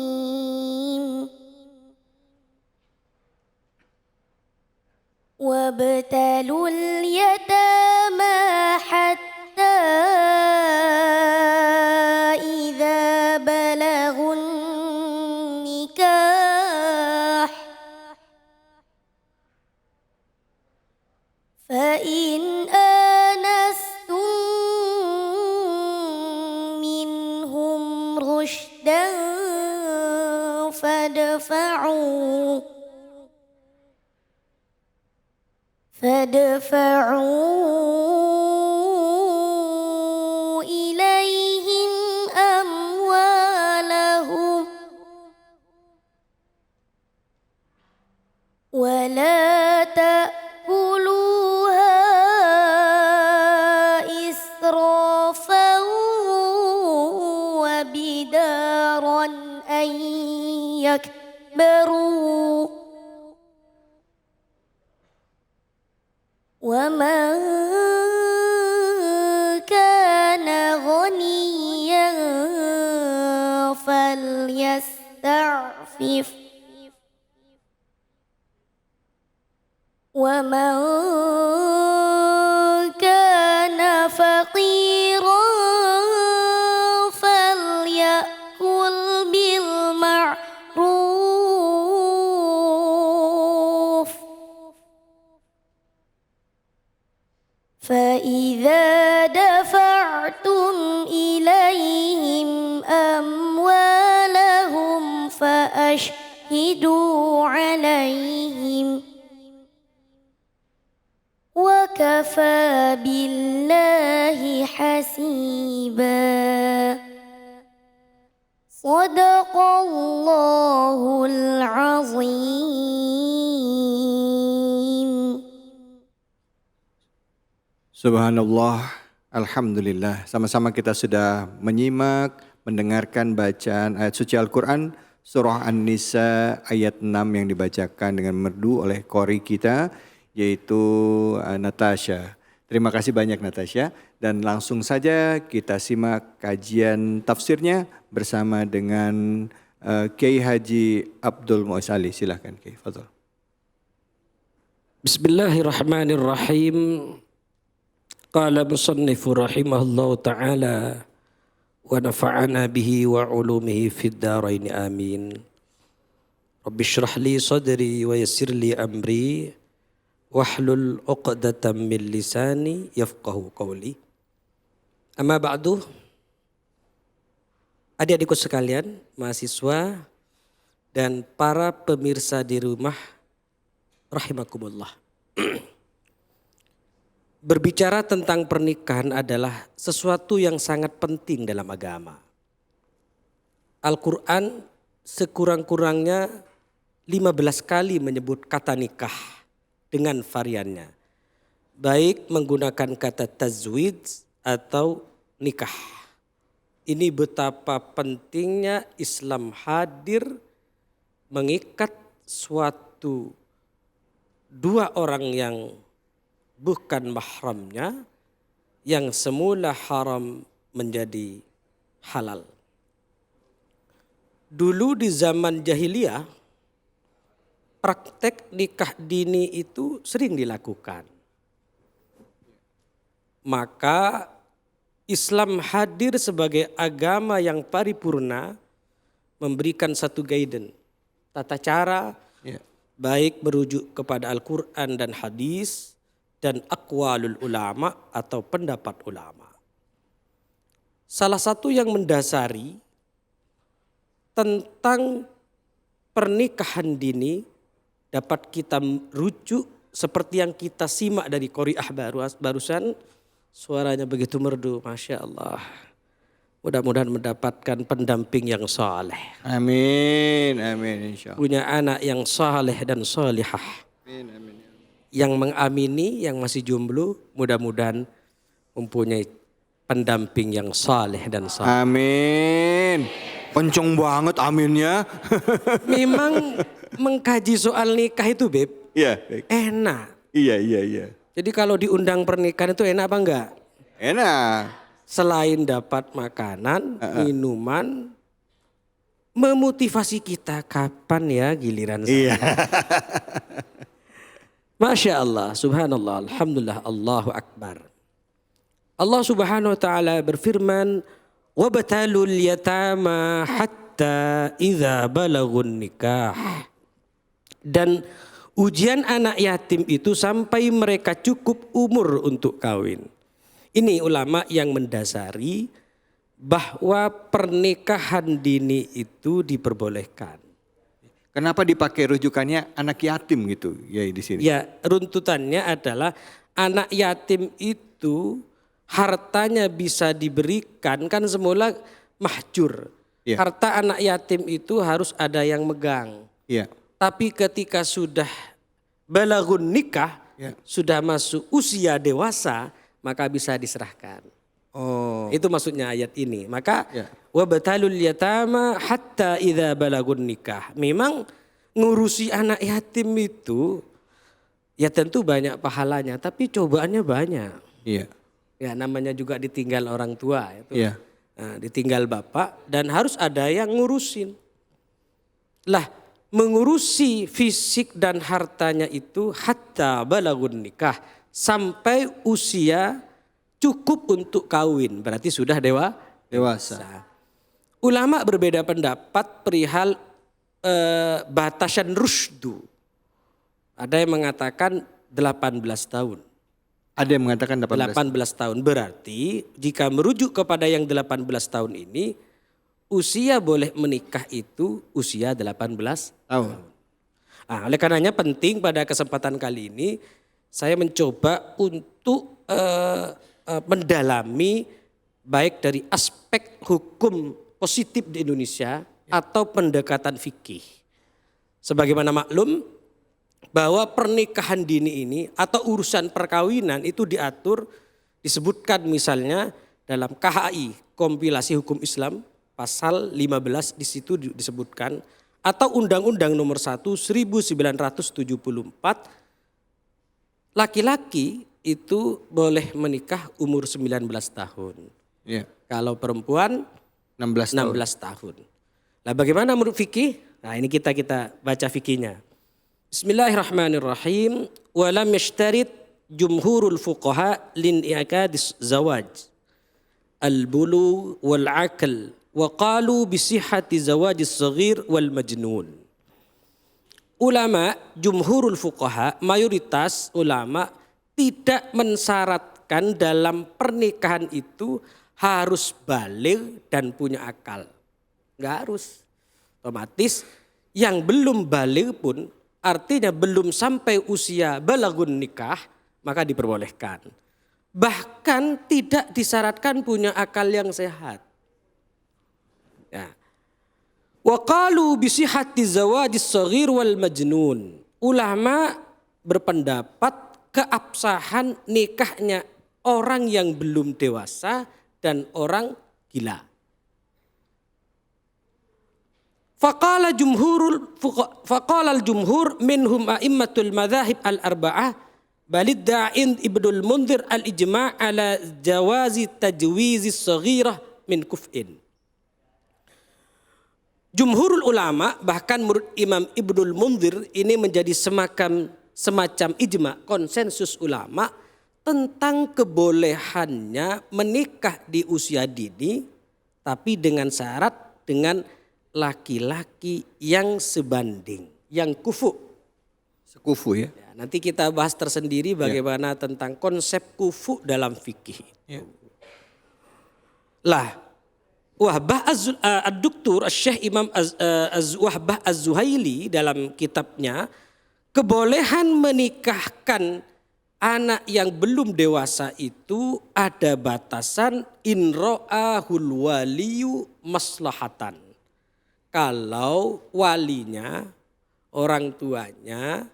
الرحيم وابتلوا اليتامى حتى إذا بلغوا النكاح فإن آنستم منهم رشدا فادفعوا إليهم أموالهم ولا تأكلوها إسرافا وبدارا أن يكبروا ومن كان غنيا فليستعفف ومن كان فقيرا فليأكل بالمعروف فإذا دفعتم إليهم أموالهم فأشهدوا عليهم وكفى بالله حسيبا صدق الله العظيم. Subhanallah, Alhamdulillah. Sama-sama kita sudah menyimak, mendengarkan bacaan ayat suci Al-Quran Surah An-Nisa ayat 6 yang dibacakan dengan merdu oleh qori kita yaitu Natasha. Terima kasih banyak Natasha. Dan langsung saja kita simak kajian tafsirnya bersama dengan Kiai Haji Abdul Mu'izz Ali. Silahkan Kiai, fadhol. Bismillahirrahmanirrahim. Qala musannifu rahimahullahu ta'ala wa nafa'ana bihi wa ulumihi fid dharain amin. Rabbi shrah li sadri wa yassir li amri wahlul 'uqdatam min lisani yafqahu qawli. Amma ba'du. Adik-adikku sekalian, mahasiswa dan para pemirsa di rumah rahimakumullah. Berbicara tentang pernikahan adalah sesuatu yang sangat penting dalam agama. Al-Quran sekurang-kurangnya 15 kali menyebut kata nikah dengan variannya. Baik menggunakan kata tazwij atau nikah. Ini betapa pentingnya Islam hadir mengikat suatu dua orang yang bukan mahramnya yang semula haram menjadi halal. Dulu di zaman jahiliyah praktek nikah dini itu sering dilakukan. Maka Islam hadir sebagai agama yang paripurna memberikan satu guidance, tata cara baik merujuk kepada Al-Quran dan hadis dan aqwalul ulama atau pendapat ulama. Salah satu yang mendasari tentang pernikahan dini dapat kita rujuk seperti yang kita simak dari qori'ah barusan. Suaranya begitu merdu, Masya Allah. Mudah-mudahan mendapatkan pendamping yang saleh. Amin, amin insya Allah. Punya anak yang saleh dan salihah. Amin, amin. Yang mengamini, yang masih jomblo, mudah-mudahan mempunyai pendamping yang saleh dan saleh. Amin. Kenceng banget aminnya. Memang mengkaji soal nikah itu, Beb, Iya, enak. iya. Jadi kalau diundang pernikahan itu enak apa enggak? Enak. Selain dapat makanan, minuman, memotivasi kita kapan ya giliran saya. Iya. Masya Allah, subhanallah, alhamdulillah, Allahu Akbar. Allah subhanahu wa ta'ala berfirman, وَبَتَالُوا الْيَتَامَى حَتَّى إِذَا بَلَغُوا النِّكَاحِ. Dan ujian anak yatim itu sampai mereka cukup umur untuk kawin. Ini ulama yang mendasari bahwa pernikahan dini itu diperbolehkan. Kenapa dipakai rujukannya anak yatim gitu ya di sini? Ya, runtutannya adalah anak yatim itu hartanya bisa diberikan, kan semula mahjur. Ya. Harta anak yatim itu harus ada yang megang. Iya. Tapi ketika sudah balagun nikah, Ya. sudah masuk usia dewasa, maka bisa diserahkan. Oh. Itu maksudnya ayat ini. Maka Ya. wabatalul yatama hatta idza balagun nikah. Memang ngurusi anak yatim itu ya tentu banyak pahalanya, tapi cobaannya banyak. Iya. Ya namanya juga ditinggal orang tua itu. Iya. Nah, ditinggal bapak dan harus ada yang ngurusin. Lah, mengurusi fisik dan hartanya itu hatta balagun nikah, sampai usia cukup untuk kawin, berarti sudah Dewasa. Ulama berbeda pendapat perihal batasan rusdu. Ada yang mengatakan 18 tahun. Ada yang mengatakan 18 tahun berarti jika merujuk kepada yang 18 tahun ini, usia boleh menikah itu usia 18 tahun. Nah, oleh karenanya penting pada kesempatan kali ini saya mencoba untuk mendalami baik dari aspek hukum positif di Indonesia atau pendekatan fikih. Sebagaimana maklum bahwa pernikahan dini ini atau urusan perkawinan itu diatur, disebutkan misalnya dalam KHI, Kompilasi Hukum Islam, pasal 15 di situ disebutkan, atau Undang-Undang Nomor 1 1974, laki-laki itu boleh menikah umur 19 tahun. Iya. Kalau perempuan 16 tahun. 16 tahun. Nah, bagaimana menurut fikih? Nah, ini kita baca fikihnya. Bismillahirrahmanirrahim. Wa lam yashtarit jumhurul fuqaha lin i'qadis zawaj al-bulu wal aql wa qalu bi sihhati zawajis saghir wal majnun. Ulama jumhurul fuqaha, mayoritas ulama tidak mensyaratkan dalam pernikahan itu harus baligh dan punya akal. Enggak harus. Otomatis yang belum baligh pun artinya belum sampai usia balagun nikah maka diperbolehkan. Bahkan tidak disyaratkan punya akal yang sehat. Ya. Wa qalu bi sihhati zawajis saghir wal majnun. Ulama berpendapat keabsahan nikahnya orang yang belum dewasa dan orang gila. Faqala al-jumhur minhum a'immatul madzahib al-arba'ah balid da'in Ibnul Munzir al-ijma' ala jawazi tajwizi saghirah min kuf'in. Jumhurul ulama bahkan menurut Imam Ibnul Munzir ini menjadi semacam ijma, konsensus ulama tentang kebolehannya menikah di usia dini tapi dengan syarat dengan laki-laki yang sebanding, yang kufu. Sekufu ya. Ya, nanti kita bahas tersendiri bagaimana tentang konsep kufu dalam fikih. Ya. Lah, Wahbah ad-Doktor Syekh Imam Wahbah Az-Zuhaili dalam kitabnya kebolehan menikahkan anak yang belum dewasa itu ada batasan in ra'ahul waliyu maslahatan. Kalau walinya, orang tuanya,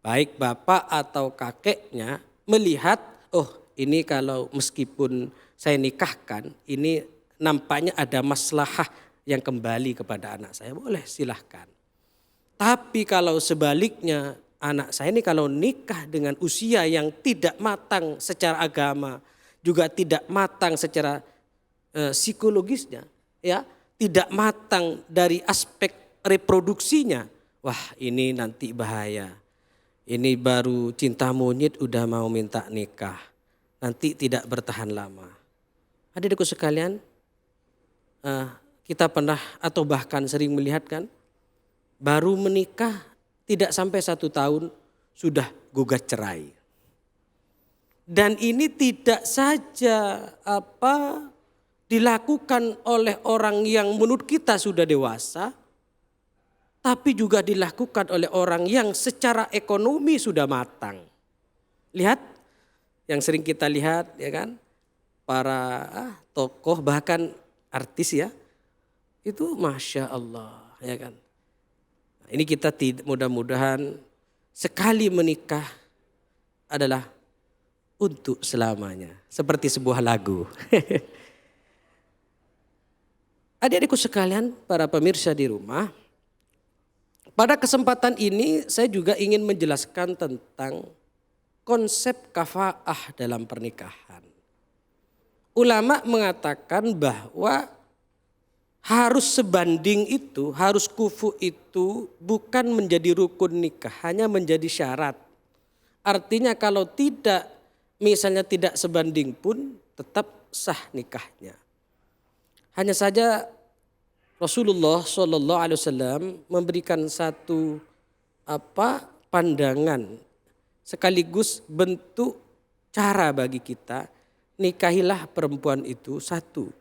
baik bapak atau kakeknya melihat, oh ini kalau meskipun saya nikahkan, ini nampaknya ada maslahah yang kembali kepada anak saya, boleh silahkan. Tapi kalau sebaliknya anak saya ini kalau nikah dengan usia yang tidak matang secara agama, juga tidak matang secara psikologisnya, ya tidak matang dari aspek reproduksinya, wah ini nanti bahaya. Ini baru cinta monyet udah mau minta nikah. Nanti tidak bertahan lama. Adik-adikku sekalian, kita pernah atau bahkan sering melihat kan, baru menikah tidak sampai 1 tahun sudah gugat cerai. Dan ini tidak saja dilakukan oleh orang yang menurut kita sudah dewasa, tapi juga dilakukan oleh orang yang secara ekonomi sudah matang. Lihat, yang sering kita lihat ya kan, para tokoh bahkan artis ya, itu Masya Allah ya kan. Ini kita mudah-mudahan sekali menikah adalah untuk selamanya. Seperti sebuah lagu. Adik-adikku sekalian, para pemirsa di rumah. Pada kesempatan ini saya juga ingin menjelaskan tentang konsep kafaah dalam pernikahan. Ulama mengatakan bahwa harus sebanding itu, harus kufu itu bukan menjadi rukun nikah, hanya menjadi syarat. Artinya kalau tidak, misalnya tidak sebanding pun tetap sah nikahnya. Hanya saja Rasulullah SAW memberikan satu pandangan sekaligus bentuk cara bagi kita, nikahilah perempuan itu satu,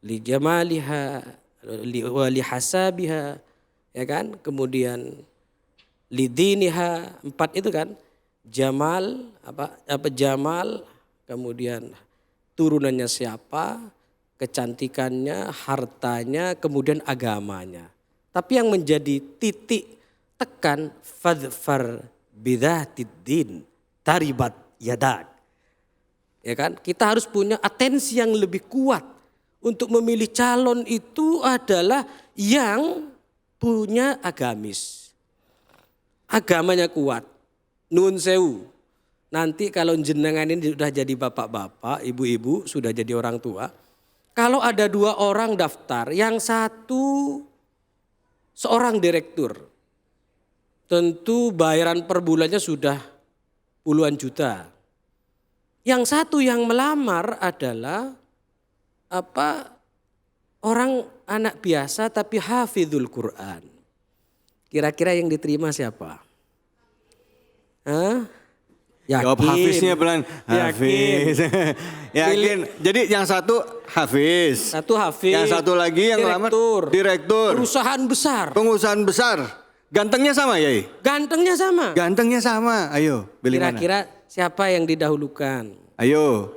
li jamaliha wa li hasabiha, ya kan, kemudian li diniha, 4 itu kan, jamal jamal, kemudian turunannya siapa, kecantikannya, hartanya, kemudian agamanya. Tapi yang menjadi titik tekan, fadfar bidzatid din taribat yadak. Ya kan? Kita harus punya atensi yang lebih kuat untuk memilih calon itu adalah yang punya agamis. Agamanya kuat. Nun sewu. Nanti kalau jenengan ini sudah jadi bapak-bapak, ibu-ibu, sudah jadi orang tua, kalau ada 2 orang daftar, yang satu seorang direktur, tentu bayaran per bulannya sudah puluhan juta. Yang satu yang melamar adalah orang anak biasa tapi hafizul Quran. Kira-kira yang diterima siapa? Yakin. Jawab Hafiznya pelan. Hafiz. Yakin. Jadi yang satu Hafiz. Satu Hafiz. Yang satu lagi yang lamar direktur. Perusahaan besar. Pengusahaan besar. Gantengnya sama ya? Gantengnya sama. Gantengnya sama. Ayo, pilih Kira-kira siapa yang didahulukan? Ayo.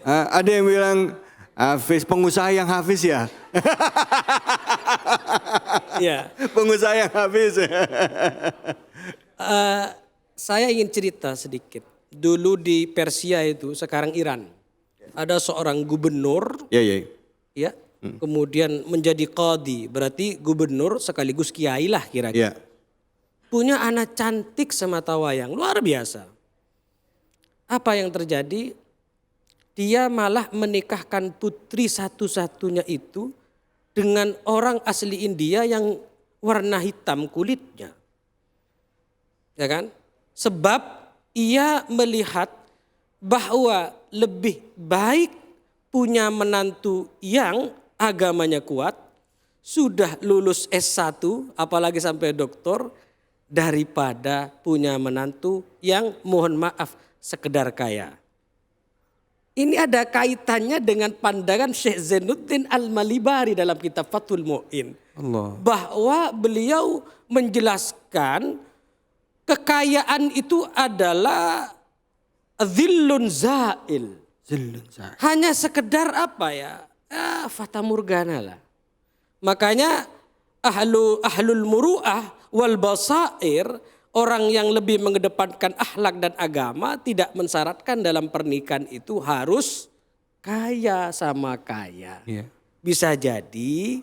Ada yang bilang Hafiz, pengusaha yang Hafiz ya? Iya. Pengusaha yang Hafiz. Saya ingin cerita sedikit. Dulu di Persia itu, sekarang Iran. Ada seorang gubernur. Ya. Kemudian menjadi qadhi. Berarti gubernur sekaligus kiai lah kira-kira. Punya anak cantik semata wayang. Luar biasa. Apa yang terjadi? Dia malah menikahkan putri satu-satunya itu dengan orang asli India yang warna hitam kulitnya. Ya kan? Sebab ia melihat bahwa lebih baik punya menantu yang agamanya kuat, sudah lulus S1 apalagi sampai doktor, daripada punya menantu yang mohon maaf sekedar kaya. Ini ada kaitannya dengan pandangan Syekh Zainuddin Al-Malibari dalam kitab Fathul Mu'in. Bahwa beliau menjelaskan kekayaan itu adalah zillun zail. Hanya sekedar fata morgana lah. Makanya ahlul muru'ah wal basair, orang yang lebih mengedepankan akhlak dan agama tidak mensyaratkan dalam pernikahan itu harus kaya sama kaya. Bisa jadi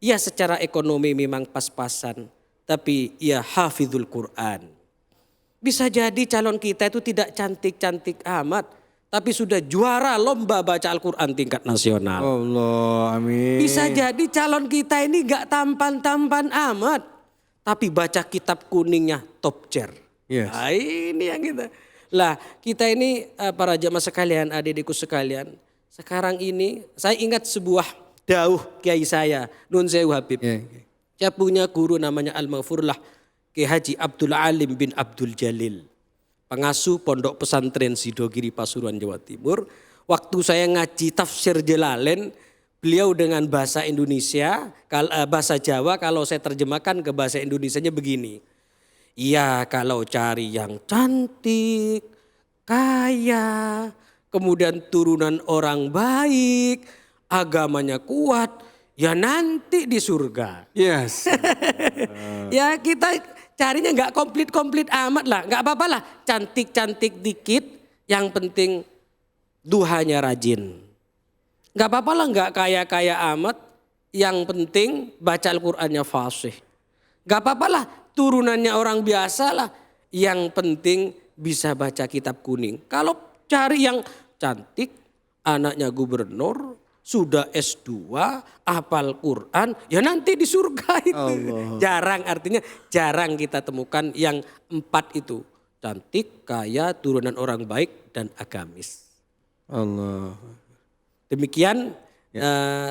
ya secara ekonomi memang pas-pasan, tapi ya hafizul Quran. Bisa jadi calon kita itu tidak cantik-cantik amat, tapi sudah juara lomba baca Al-Quran tingkat nasional. Allah, amin. Bisa jadi calon kita ini gak tampan-tampan amat, tapi baca kitab kuningnya top chair. Yes. Nah, ini yang kita. Lah kita ini para jamaah sekalian, adik-adikku sekalian. Sekarang ini saya ingat sebuah dawuh kiai saya, Nun Sewu Habib. Saya punya guru namanya Al-Maghfurlah, Kiai Haji Abdul Alim bin Abdul Jalil. Pengasuh Pondok Pesantren Sidogiri Pasuruan Jawa Timur. Waktu saya ngaji tafsir Jalalain, beliau dengan bahasa Indonesia, bahasa Jawa kalau saya terjemahkan ke bahasa Indonesianya begini. Ya kalau cari yang cantik, kaya, kemudian turunan orang baik, agamanya kuat, ya nanti di surga. Yes. Ya kita carinya nggak komplit-komplit amat lah, nggak apa-apa lah, cantik-cantik dikit, yang penting duhanya rajin. Nggak apa-apa lah nggak kaya-kaya amat, yang penting baca Al-Qur'annya fasih. Nggak apa-apa lah turunannya orang biasa lah, yang penting bisa baca kitab kuning. Kalau cari yang cantik, anaknya gubernur, sudah S2, hafal Quran, ya nanti di surga itu. Allah. Jarang, artinya jarang kita temukan yang 4 itu. Cantik, kaya, turunan orang baik, dan agamis. Allah. Demikian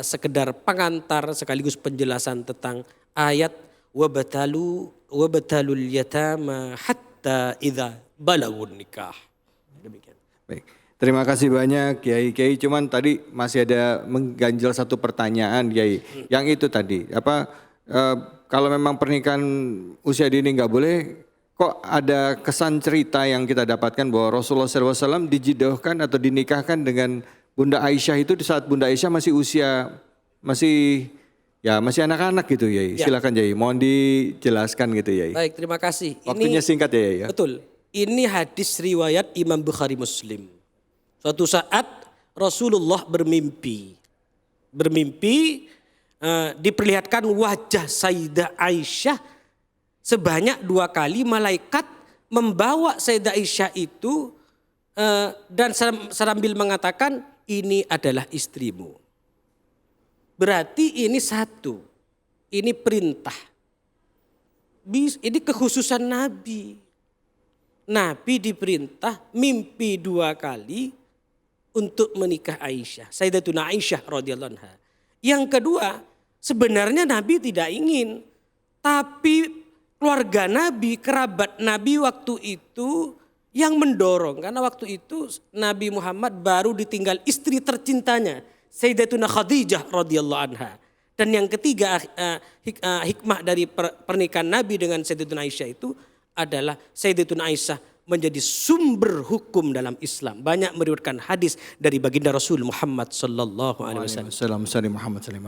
sekedar pengantar sekaligus penjelasan tentang ayat wabatalul yatama hatta idza balagun nikah. Demikian. Baik. Terima kasih banyak Kiai. Cuman tadi masih ada mengganjal satu pertanyaan Kiai. Yang itu tadi kalau memang pernikahan usia dini nggak boleh, kok ada kesan cerita yang kita dapatkan bahwa Rasulullah SAW dijodohkan atau dinikahkan dengan Bunda Aisyah itu di saat Bunda Aisyah masih anak-anak gitu Yai. Silakan Yai, mohon dijelaskan gitu Yai. Baik, terima kasih. Waktunya singkat ya Yai ya. Betul. Ini hadis riwayat Imam Bukhari Muslim. Suatu saat Rasulullah bermimpi diperlihatkan wajah Sayyidah Aisyah sebanyak 2 kali malaikat membawa Sayyidah Aisyah itu dan sambil mengatakan ini adalah istrimu. Berarti ini satu, ini perintah, ini kekhususan Nabi. Nabi diperintah mimpi 2 kali untuk menikah Aisyah, Sayyidatuna Aisyah radhiyallahu anha. Yang kedua, sebenarnya Nabi tidak ingin, tapi keluarga Nabi, kerabat Nabi waktu itu yang mendorong. Karena waktu itu Nabi Muhammad baru ditinggal istri tercintanya, Sayyidatuna Khadijah radhiyallahu anha. Dan yang ketiga hikmah dari pernikahan Nabi dengan Sayyidatuna Aisyah itu adalah Sayyidatuna Aisyah menjadi sumber hukum dalam Islam. Banyak meriwayatkan hadis dari baginda Rasul Muhammad sallallahu alaihi wasallam.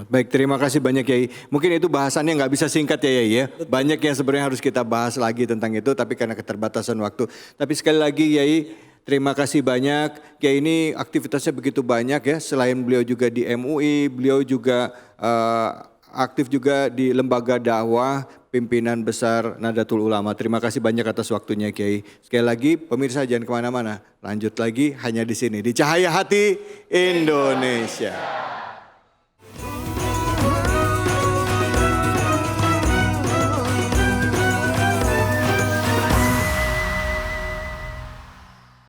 Baik, terima kasih banyak Yai. Mungkin itu bahasannya nggak bisa singkat ya Yai ya. Banyak yang sebenarnya harus kita bahas lagi tentang itu, tapi karena keterbatasan waktu. Tapi sekali lagi Yai, terima kasih banyak. Kiai ini aktivitasnya begitu banyak ya. Selain beliau juga di MUI, beliau juga aktif juga di lembaga dakwah pimpinan besar Nahdlatul Ulama. Terima kasih banyak atas waktunya Kiai. Sekali lagi pemirsa jangan kemana-mana. Lanjut lagi hanya di sini di Cahaya Hati Indonesia.